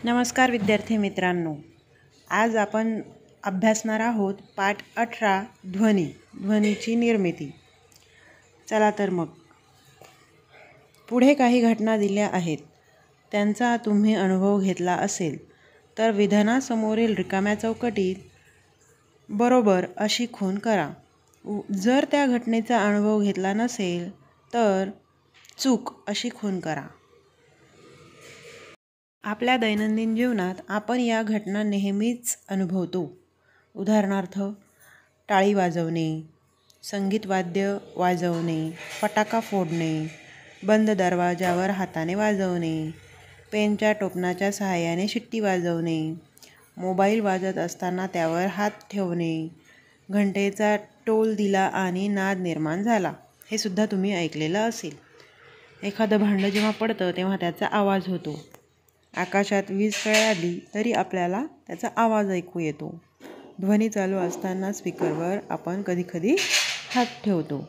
नमस्कार विद्यार्थी मित्रांनो, आज आपण अभ्यासणार आहोत पाठ 18 ध्वनीची निर्मिती। चला तर मग पुढे काही घटना दिल्या आहेत, त्यांचा तुम्ही अनुभव घेतला असेल तर विधानासमोरील रिकाम्या चौकटीत बरोबर अशी खूण करा। जर त्या घटनेचा अनुभव घेतला नसेल तर चूक अशी खूण करा। आपल्या दैनंदिन जीवनात आपण या घटना नेहमीच अनुभवतो। उदाहरणार्थ, टाळी वाजवणे, संगीत वाद्य वाजवणे, फटाका फोडणे, बंद दरवाजावर हाताने वाजवणे, पेनच्या टोपणाच्या सहाय्याने शिट्टी वाजवणे, मोबाईल वाजत असताना त्यावर हात ठेवणे, घंटेचा टोल दिला आणि नाद निर्माण झाला, हे सुद्धा तुम्ही ऐकलेलं असेल। एखादं भांडं जेव्हा पडतं तेव्हा त्याचा आवाज होतो। आकाशात वीज कळाली तरी आपल्याला त्याचा आवाज ऐकू येतो। ध्वनी चालू असताना स्पीकरवर आपण कधीकधी हात ठेवतो।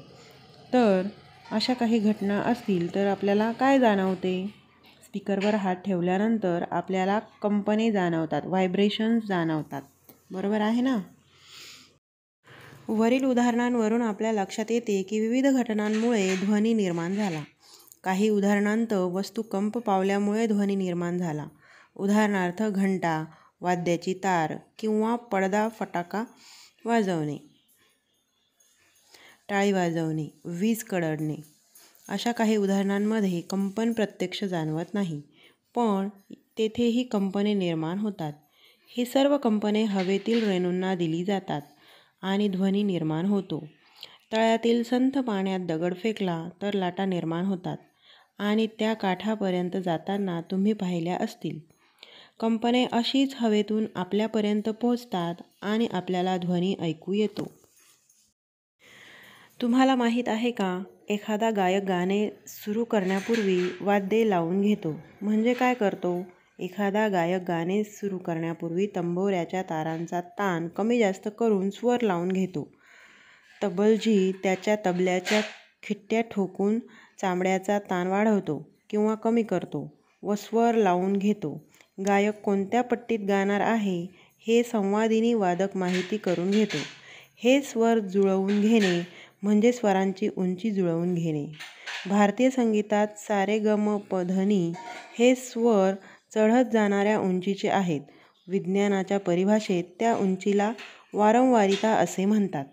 तर अशा काही घटना असतील तर आपल्याला काय जाणवते? स्पीकरवर हात ठेवल्यानंतर आपल्याला कंपने जाणवतात, व्हायब्रेशन्स जाणवतात, बरोबर आहे ना? वरील उदाहरणांवरून आपल्या लक्षात येते की विविध घटनांमुळे ध्वनी निर्माण झाला। काही उदाहरणांत वस्तू कंप पावल्यामुळे ध्वनी निर्माण झाला। उदाहरणार्थ, घंटा, वाद्याची तार किंवा पडदा, फटाका वाजवणे, टाळी वाजवणे, वीज कडकडणे। अशा काही उदाहरणांमध्ये कंपन प्रत्यक्ष जाणवत नाही, पण तेथेही कंपने निर्माण होतात। ही सर्व कंपने हवेतील रेणूंना दिली जातात आणि ध्वनी निर्माण होतो। तळ्यातील संथ पाण्यात दगड फेकला तर लाटा निर्माण होतात आणि त्या काठापर्यंत जाताना तुम्ही पाहिल्या असतील। कंपने अशीच हवेतून आपल्यापर्यंत पोहोचतात आणि आपल्याला ध्वनी ऐकू येतो। तुम्हाला माहीत आहे का, एखादा गायक गाणे सुरू करण्यापूर्वी वाद्ये लावून घेतो। म्हणजे काय करतो? एखादा गायक गाणे सुरू करण्यापूर्वी तंबोऱ्याच्या तारांचा ताण कमी जास्त करून स्वर लावून घेतो। तबलजी त्याच्या तबल्याच्या खिट्ट्या ठोकून चामड्याचा ताण वाढवतो किंवा कमी करतो व स्वर लावून घेतो। गायक कोणत्या पट्टीत गाणार आहे हे संवादिनी वादक माहिती करून घेतो। हे स्वर जुळवून घेणे म्हणजे स्वरांची उंची जुळवून घेणे। भारतीय संगीतात सारेगमपधनी हे स्वर चढत जाणाऱ्या उंचीचे आहेत। विज्ञानाच्या परिभाषेत त्या उंचीला वारंवारिता असे म्हणतात।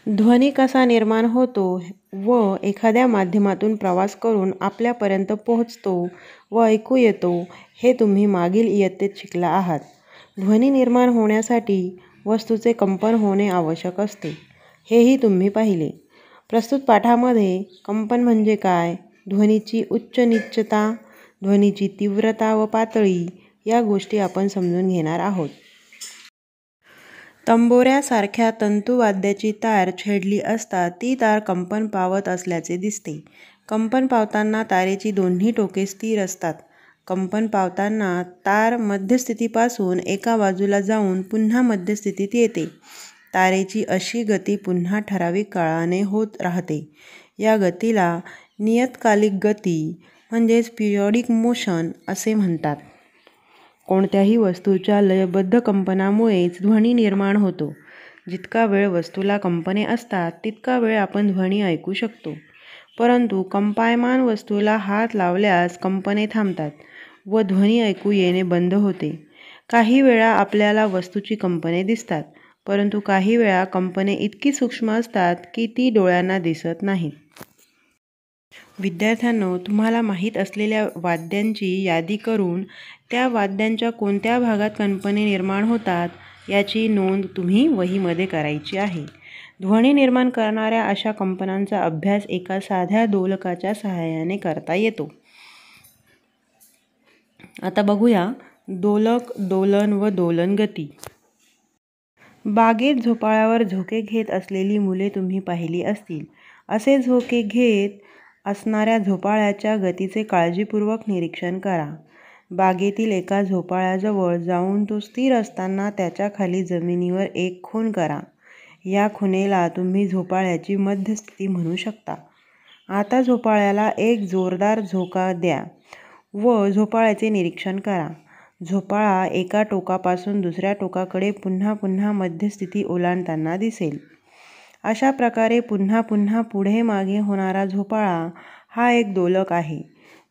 ध्वनी कसा निर्माण होतो व एखाद्या माध्यमातून प्रवास करून आपल्यापर्यंत पोहोचतो व ऐकू येतो हे तुम्ही मागील इयत्तेत शिकला आहात। ध्वनी निर्माण होण्यासाठी वस्तूचे कंपन होणे आवश्यक असते, हेही तुम्ही पाहिले। प्रस्तुत पाठामध्ये कंपन म्हणजे काय, ध्वनीची उच्च नीचता, ध्वनीची तीव्रता व पातळी या गोष्टी आपण समजून घेणार आहोत। तंबोऱ्यासारख्या तंतुवाद्याची तार छेडली असता ती तार कंपन पावत असल्याचे दिसते। कंपन पावताना तारेची दोन्ही टोके स्थिर असतात। कंपन पावताना तार मध्यस्थितीपासून एका बाजूला जाऊन पुन्हा मध्यस्थितीत येते। तारेची अशी गती पुन्हा ठराविक काळाने होत राहते। या गतीला नियतकालिक गती म्हणजेच पिरियॉडिक मोशन असे म्हणतात। कोणत्याही वस्तूच्या लयबद्ध कंपनामुळेच ध्वनी निर्माण होतो। जितका वेळ वस्तूला कंपने असतात तितका वेळ आपण ध्वनी ऐकू शकतो, परंतु कंपायमान वस्तूला हात लावल्यास कंपने थांबतात व ध्वनी ऐकू येणे बंद होते। काही वेळा आपल्याला वस्तूची कंपने दिसतात, परंतु काही वेळा कंपने इतकी सूक्ष्म असतात की ती डोळ्यांना दिसत नाहीत। विद्यार्थ्यांनो, तुम्हाला माहीत असलेल्या वाद्यांची यादी करून त्या वाद्यांच्या कोणत्या भागात कंपने निर्माण होतात याची नोंद तुम्ही वहीमध्ये करायची आहे। ध्वनी निर्माण करणाऱ्या अशा कंपनांचा अभ्यास एका साध्या दोलकाच्या सहाय्याने करता येतो। आता बघूया दोलक, दोलन व दोलन गती। बागेत झोपाळ्यावर झोके घेत असलेली मुले तुम्ही पाहिली असतील। असे झोके घेत असणाऱ्या झोपाळ्याच्या गतीचे काळजीपूर्वक निरीक्षण करा। बागेतील एका झोपाळ्याजवळ जाऊन तो स्थिर असताना त्याच्या खाली जमिनीवर एक खूण करा. या खुणेला तुम्ही झोपाळ्याची मध्यस्थिती म्हणू शकता. आता झोपाळ्याला एक जोरदार झोका द्या व झोपाळ्याचे निरीक्षण करा. झोपाळा एका टोकापासून दुसऱ्या टोकाकडे पुन्हा पुन्हा मध्यस्थिती ओलांडताना दिसेल. अशा प्रकारे पुन्हा पुन्हा पुढे मागे होणारा झोपाळा हा एक दोलक आहे.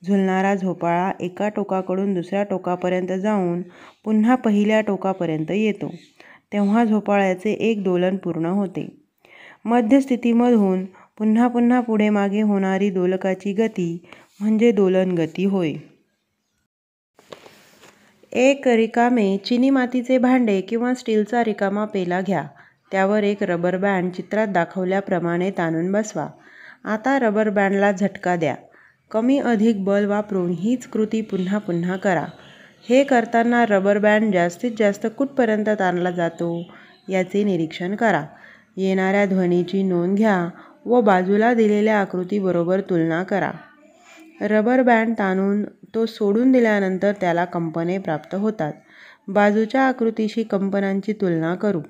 झुलणारा झोपाळा एका टोकाकडून दुसऱ्या टोकापर्यंत जाऊन पुन्हा पहिल्या टोकापर्यंत येतो, तेव्हा झोपाळ्याचे एक दोलन पूर्ण होते. मध्यस्थितीमधून पुन्हा पुन्हा पुढे मागे होणारी दोलकाची गती म्हणजे दोलन गती होय. एक रिकामे चिनी मातीचे भांडे किंवा स्टीलचा रिकामा पेला घ्या. त्यावर एक रबर बँड चित्रात दाखवल्याप्रमाणे ताणून बसवा. आता रबर बँडला झटका द्या. कमी अधिक बल वापरून हीच कृती पुन्हा पुन्हा करा. हे करताना रबर बँड जास्तीत जास्त कुठपर्यंत ताणला जातो याचे निरीक्षण करा. येणाऱ्या ध्वनीची नोंद घ्या व बाजूला दिलेल्या आकृतीबरोबर तुलना करा. रबर बँड ताणून तो सोडून दिल्यानंतर त्याला कंपने प्राप्त होतात. बाजूच्या आकृतीशी कंपनांची तुलना करू.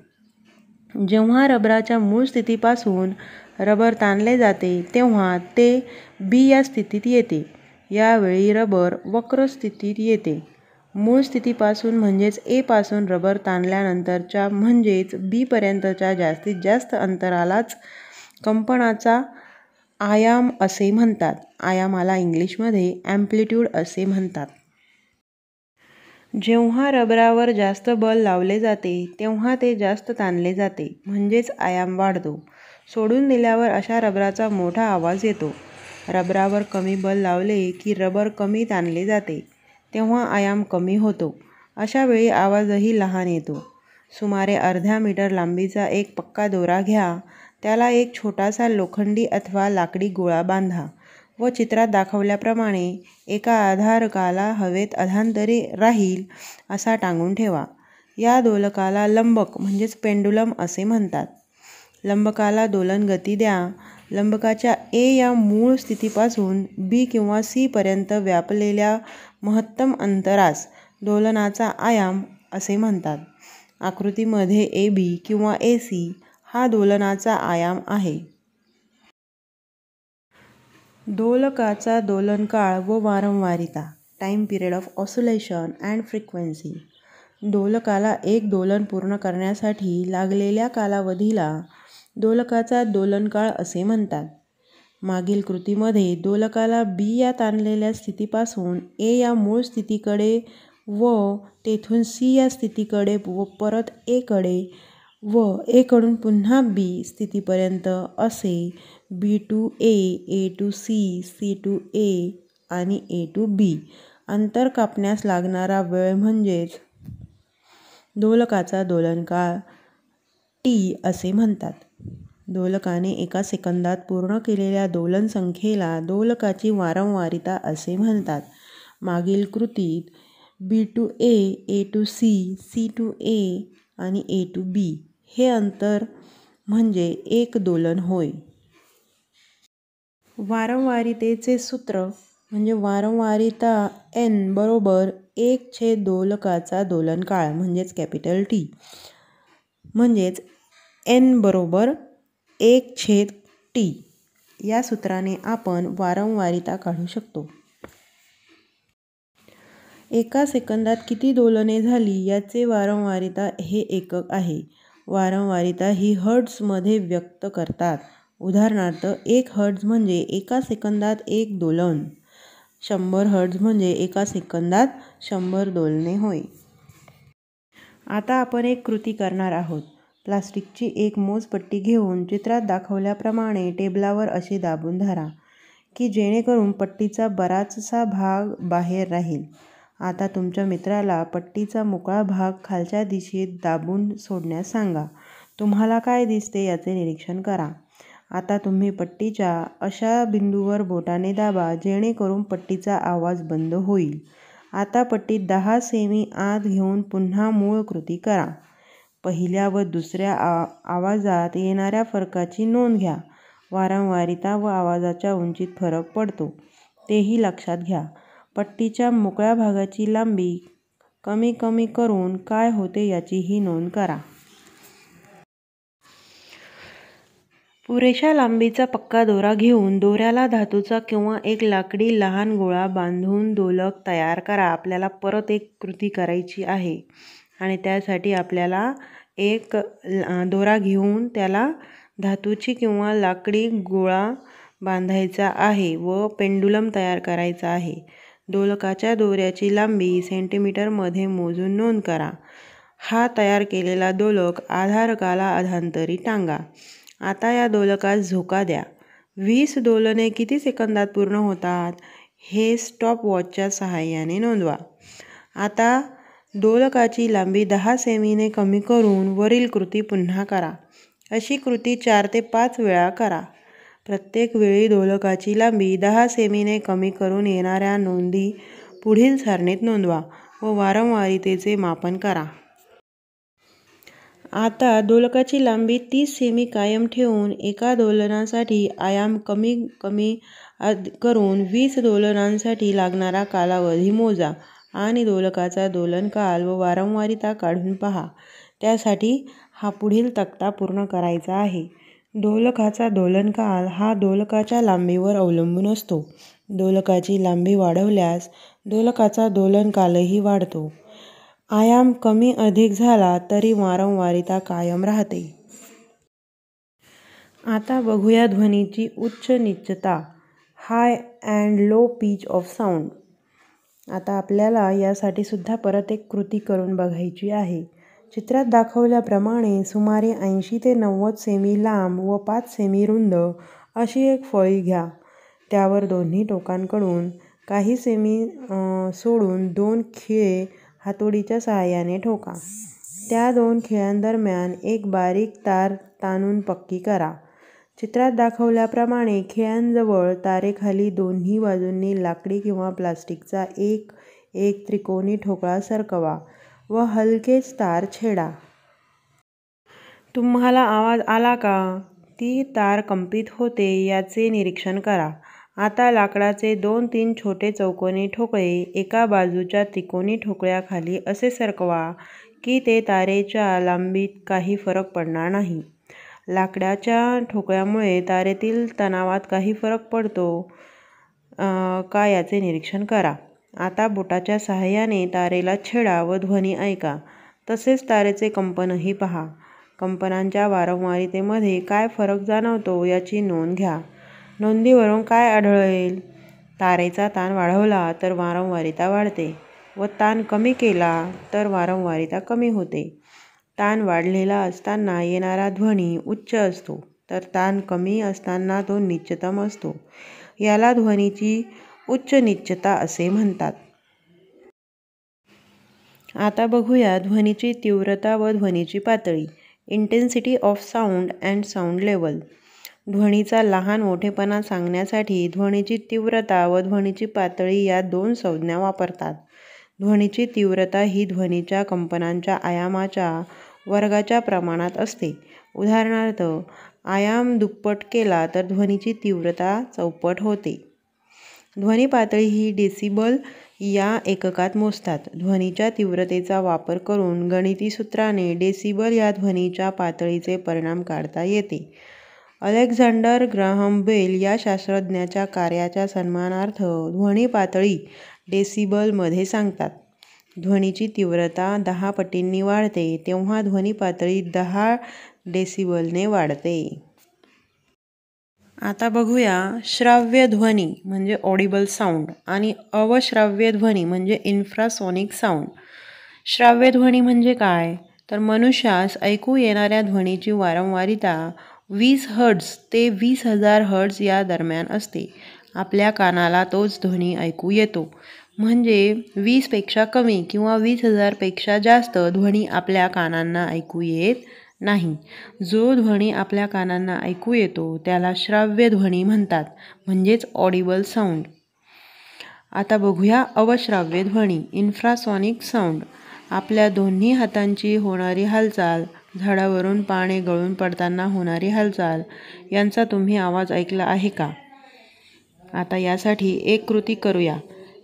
जेव्हा रबराच्या मूळ स्थितीपासून रबर ताणले जाते तेव्हा ते बी या स्थितीत येते. यावेळी रबर वक्र स्थितीत येते. मूळ स्थितीपासून म्हणजेच ए पासून रबर ताणल्यानंतरच्या म्हणजेच बी पर्यंतच्या जास्तीत जास्त अंतरालाच कंपनाचा आयाम असे म्हणतात. आयामाला इंग्लिशमध्ये ॲम्प्लिट्यूड असे म्हणतात. जेव्हा रबरावर जास्त बल लावले जाते तेव्हा ते जास्त ताणले जाते, म्हणजेच आयाम वाढतो. सोडून दिल्यावर अशा रबराचा मोठा आवाज येतो. रबरावर कमी बल लावले की रबर कमी ताणले जाते, तेव्हा आयाम कमी होतो. अशा वेळी आवाजही लहान येतो. सुमारे अर्ध्या मीटर लांबीचा एक पक्का दोरा घ्या. त्याला एक छोटासा लोखंडी अथवा लाकडी गोळा बांधा व चित्रात दाखवल्याप्रमाणे एका आधारकाला हवेत अधांतरी राहील असा टांगून ठेवा. या दोलकाला लंबक म्हणजेच पेंडुलम असे म्हणतात. लंबकाला दोलन गती द्या. लंबकाच्या ए या मूळ स्थितीपासून बी किंवा सी पर्यंत व्यापलेल्या महत्तम अंतरास दोलनाचा आयाम असे म्हणतात. आकृतीमध्ये ए बी किंवा ए सी हा दोलनाचा आयाम आहे. दोलकाचा दोलनकाळ व वारंवारिता. Time period of oscillation and frequency. दोलकाला एक दोलन पूर्ण करण्यासाठी लागलेल्या कालावधीला दोलकाचा दोलनकाळ असे म्हणतात. मागील कृतीमध्ये दोलकाला बी या ताणलेल्या स्थितीपासून ए या मूळ स्थितीकडे व तेथून सी या स्थितीकडे व परत ए कडे व ए कडून पुन्हा बी स्थितीपर्यंत असे B to A to C, C to A आणि ए टू बी अंतर कापण्यास लागणारा वेळ म्हणजेच दोलकाचा दोलनकाळ टी असे म्हणतात. दोलकाने एका सेकंदात पूर्ण केलेल्या दोलन संख्येला दोलकाची वारंवारिता असे म्हणतात. मागील कृतीत B to A to C, C to A आणि ए टू बी हे अंतर म्हणजे एक दोलन होय. वारंवारितेचे सूत्र म्हणजे वारंवारिता एन बरोबर 1 दोलकाचा दोलनकाळ म्हणजेच कॅपिटल टी, म्हणजेच एन बरोबर 1/T. या सूत्राने आपण वारंवारिता काढू शकतो. एका सेकंदात किती दोलने झाली याचे वारंवारिता हे एकक आहे. वारंवारिता ही हर्ट्झमध्ये व्यक्त करतात. उदाहरणार्थ 1 हर्ट्झ म्हणजे एका सेकंदात 1 दोलन. 100 हर्ट्झ म्हणजे एका सेकंदात 100 दोलने होय. आता आपण एक कृती करणार आहोत. प्लास्टिकची एक मोजपट्टी घेऊन चित्रात दाखवल्याप्रमाणे टेबलावर अशी दाबून धरा की जेणेकरून पट्टीचा बराचसा भाग बाहेर राहील. आता तुमच्या मित्राला पट्टीचा मोकळा भाग खालच्या दिशेत दाबून सोडण्यास सांगा. तुम्हाला काय दिसते याचे निरीक्षण करा. आता तुम्ही पट्टीच्या अशा बिंदूवर बोटाने दाबा जेणेकरून पट्टीचा आवाज बंद होईल. आता पट्टी 10 सेमी आत घेऊन पुन्हा मूळ कृती करा. पहिल्या व दुसऱ्या आवाजात येणाऱ्या फरकाची नोंद घ्या. वारंवारिता व आवाजाच्या उंचीत फरक पडतो, तेही लक्षात घ्या. पट्टीच्या मोकळ्या भागाची लांबी कमी कमी करून काय होते याचीही नोंद करा. पुरेशा लांबीचा पक्का दोरा घेऊन दोऱ्याला धातूचा किंवा एक लाकडी लहान गोळा बांधून दोलक तयार करा. आपल्याला परत एक कृती करायची आहे आणि त्यासाठी आपल्याला एक दोरा घेऊन त्याला धातूची किंवा लाकडी गोळा बांधायचा आहे व पेंडुलम तयार करायचा आहे. दोलकाच्या दोऱ्याची लांबी सेंटीमीटरमध्ये मोजून नोंद करा. हा तयार केलेला दोलक आधारकाला अधांतरी टांगा. आता या दोलकास झोका द्या. 20 दोलने किती सेकंदात पूर्ण होतात हे स्टॉप वॉचच्या सहाय्याने नोंदवा. आता दोलकाची लांबी 10 सेमीने कमी करून वरील कृती पुन्हा करा. अशी कृती 4 ते 5 वेळा करा. प्रत्येक वेळी दोलकाची लांबी 10 सेमीने कमी करून येणाऱ्या नोंदी पुढील सारणीत नोंदवा व वारंवारितेचे मापन करा. आता दोलकाची लांबी 30 सेमी कायम ठेवून एका दोलनासाठी आयाम कमी कमी करून 20 दोलनांसाठी लागणारा कालावधी मोजा आणि दोलकाचा दोलनकाल व वारंवारिता काढून पहा. त्यासाठी हा पुढील तक्ता पूर्ण करायचा आहे. दोलकाचा दोलनकाल हा दोलकाच्या लांबीवर अवलंबून असतो. दोलकाची लांबी वाढवल्यास दोलकाचा दोलनकालही वाढतो. आयाम कमी अधिक झाला तरी वारंवारिता कायम राहते. आता बघूया ध्वनीची उच्च नीचता, high and low pitch of sound. आता आपल्याला यासाठी सुद्धा परत एक कृती करून बघायची आहे. चित्रात दाखवल्याप्रमाणे सुमारे 80 ते 90 सेमी लांब व 5 सेमी रुंद अशी एक फळी घ्या. त्यावर दोन्ही टोकांकडून काही सेमी सोडून 2 खिळे हातोडीच्या सहाय्याने ठोका. त्या 2 खिळ्यांदरम्यान एक बारीक तार ताणून पक्की करा. चित्रात दाखवल्याप्रमाणे खिळ्यांजवळ तारेखाली दोन्ही बाजूंनी लाकडी किंवा प्लास्टिकचा एक त्रिकोणी ठोकळा सरकवा व हलकेच तार छेडा. तुम्हाला आवाज आला का? ती तार कंपित होते याचे निरीक्षण करा. आता लाकडाचे 2-3 छोटे चौकोनी ठोकळे एका बाजूच्या त्रिकोणी ठोकळ्याखाली असे सरकवा की ते तारेच्या लांबीत काही फरक पडणार नाही. लाकडाच्या ठोकळ्यामुळे तारेतील तणावात काही फरक पडतो का याचे निरीक्षण करा. आता बोटाच्या सहाय्याने तारेला छेडा व ध्वनी ऐका. तसेच तारेचे कंपनही पहा. कंपनांच्या वारंवारितेमध्ये काय फरक जाणवतो याची नोंद घ्या. नोंदीवरून काय आढळेल? तारेचा ताण वाढवला तर वारंवारिता वाढते व ताण कमी केला तर वारंवारिता कमी होते. ताण वाढलेला असताना येणारा ध्वनी उच्च असतो तर ताण कमी असताना तो निच्चतम असतो. याला ध्वनीची उच्च नीचता असे म्हणतात. आता बघूया ध्वनीची तीव्रता व ध्वनीची पातळी, intensity of sound and sound level. ध्वनीचा लहान मोठेपणा सांगण्यासाठी ध्वनीची तीव्रता व ध्वनीची पातळी या 2 संज्ञा वापरतात. ध्वनीची तीव्रता ही ध्वनीच्या कंपनांच्या आयामाच्या वर्गाच्या प्रमाणात असते. उदाहरणार्थ, आयाम दुप्पट केला तर ध्वनीची तीव्रता चौपट होते. ध्वनी पातळी ही डेसिबल या एककात मोजतात. ध्वनीच्या तीव्रतेचा वापर करून गणिती सूत्राने डेसिबल या ध्वनीच्या पातळीचे परिमाण काढता येते. अलेक्झांडर ग्राहम बेल या शास्त्रज्ञाच्या कार्याच्या सन्मानार्थ ध्वनी पातळी डेसिबलमध्ये सांगतात. ध्वनीची तीव्रता 10 पटींनी वाढते तेव्हा ध्वनी पातळी 10 डेसिबलने वाढते. आता बघूया श्राव्य ध्वनी म्हणजे ऑडिबल साऊंड आणि अवश्राव्य ध्वनी म्हणजे इन्फ्रासॉनिक साऊंड. श्राव्य ध्वनी म्हणजे काय? तर मनुष्यास ऐकू येणाऱ्या ध्वनीची वारंवारिता 20 हर्ट्झ ते 20,000 हर्ट्झ या दरम्यान असते. आपल्या कानाला तोच ध्वनी ऐकू येतो. म्हणजे 20 पेक्षा कमी किंवा 20,000 पेक्षा जास्त ध्वनी आपल्या कानांना ऐकू येत नाही. जो ध्वनी आपल्या कानांना ऐकू येतो त्याला श्राव्य ध्वनी म्हणतात, म्हणजेच ऑडिबल साऊंड. आता बघूया अवश्राव्य ध्वनी, इन्फ्रासॉनिक साऊंड. आपल्या दोन्ही हातांची होणारी हालचाल, झाडावरून पाने गळून पडताना होणारी हालचाल यांचा तुम्ही आवाज ऐकला आहे का? आता यासाठी एक कृती करूया.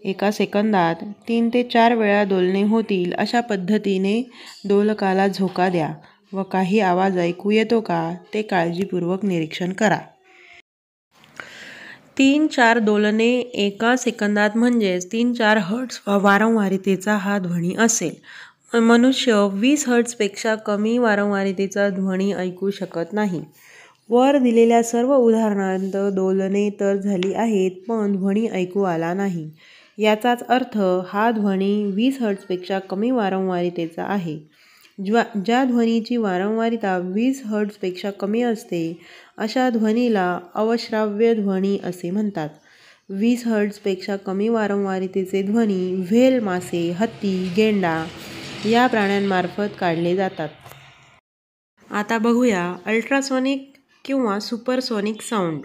एका सेकंदात 3 ते 4 वेळा दोलने होतील अशा पद्धतीने दोलकाला झोका द्या व काही आवाज ऐकू येतो का ते काळजीपूर्वक निरीक्षण करा. 3-4 दोलने एका सेकंदात म्हणजेच 3-4 हर्ट्झ वारंवारितेचा हा ध्वनी असेल. मनुष्य 20 हर्ट्झपेक्षा कमी वारंवारितेचा ध्वनी ऐकू शकत नाही. वर दिलेल्या सर्व उदाहरणांत दोलने तर झाली आहेत पण ध्वनी ऐकू आला नाही. याचाच अर्थ हा ध्वनी 20 हर्ट्झपेक्षा कमी वारंवारितेचा आहे. ज्या ध्वनीची वारंवारिता 20 हर्ट्झपेक्षा कमी असते अशा ध्वनीला अवश्राव्य ध्वनी असे म्हणतात. 20 हर्ट्झपेक्षा कमी वारंवारितेचे ध्वनी व्हेल, मासे, हत्ती, गेंडा या प्राण्यांमार्फत काढले जातात. आता बघूया अल्ट्रासॉनिक किंवा सुपरसॉनिक साऊंड.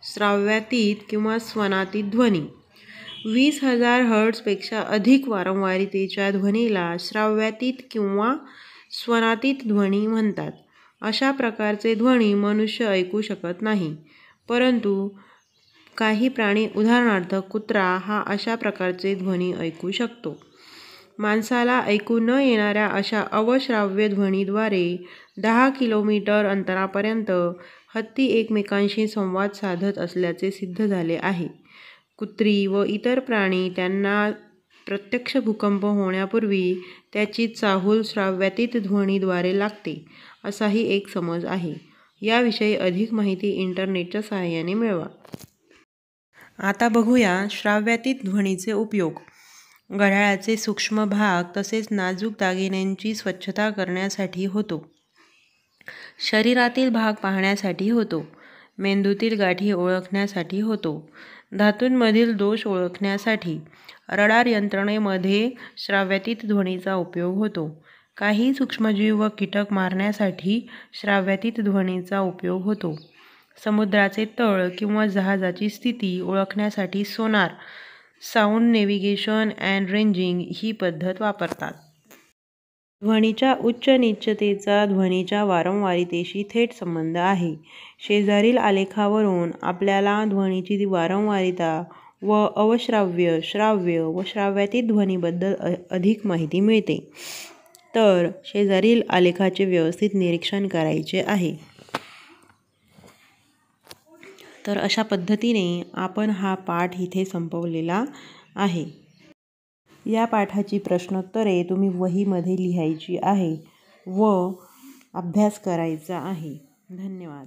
श्राव्यातीत किंवा स्वनातीत ध्वनी. 20,000 हर्ट्झपेक्षा अधिक वारंवारितेच्या ध्वनीला श्राव्यातीत किंवा स्वनातीत ध्वनी म्हणतात. अशा प्रकारचे ध्वनी मनुष्य ऐकू शकत नाही, परंतु काही प्राणी उदाहरणार्थ कुत्रा हा अशा प्रकारचे ध्वनी ऐकू शकतो. माणसाला ऐकू न येणाऱ्या अशा अवश्राव्य ध्वनीद्वारे 10 किलोमीटर अंतरापर्यंत हत्ती एकमेकांशी संवाद साधत असल्याचे सिद्ध झाले आहे. कुत्री व इतर प्राणी त्यांना प्रत्यक्ष भूकंप होण्यापूर्वी त्याची चाहूल श्राव्यातीत ध्वनीद्वारे लागते, असाही एक समज आहे. याविषयी अधिक माहिती इंटरनेटच्या सहाय्याने मिळवा. आता बघूया श्राव्यातीत ध्वनीचे उपयोग. घड्याळाचे सूक्ष्म भाग तसेच नाजूक दागिन्यांची स्वच्छता करण्यासाठी होतो. शरीरातील भाग पाहण्यासाठी होतो. मेंदूतील गाठी ओळखण्यासाठी होतो. धातूंमधील दोष ओळखण्यासाठी. रडार यंत्रणेमध्ये श्राव्यातीत ध्वनीचा उपयोग होतो. काही सूक्ष्मजीव व कीटक मारण्यासाठी श्राव्यातीत ध्वनीचा उपयोग होतो. समुद्राचे तळ किंवा जहाजाची स्थिती ओळखण्यासाठी सोनार, साऊंड नेव्हिगेशन अँड रेंजिंग ही पद्धत वापरतात. ध्वनीच्या उच्च नीचतेचा ध्वनीच्या वारंवारितेशी थेट संबंध आहे. शेजारील आलेखावरून आपल्याला ध्वनीची वारंवारिता व अवश्राव्य, श्राव्य व श्राव्यातीत ध्वनीबद्दल अधिक माहिती मिळते. तर शेजारील आलेखाचे व्यवस्थित निरीक्षण करायचे आहे. तर अशा पद्धतीने आपण हा पाठ इथे संपवलेला आहे. या पाठाची प्रश्नोत्तरे तुम्ही वहीमध्ये लिहायची आहे व अभ्यास करायचा आहे. धन्यवाद.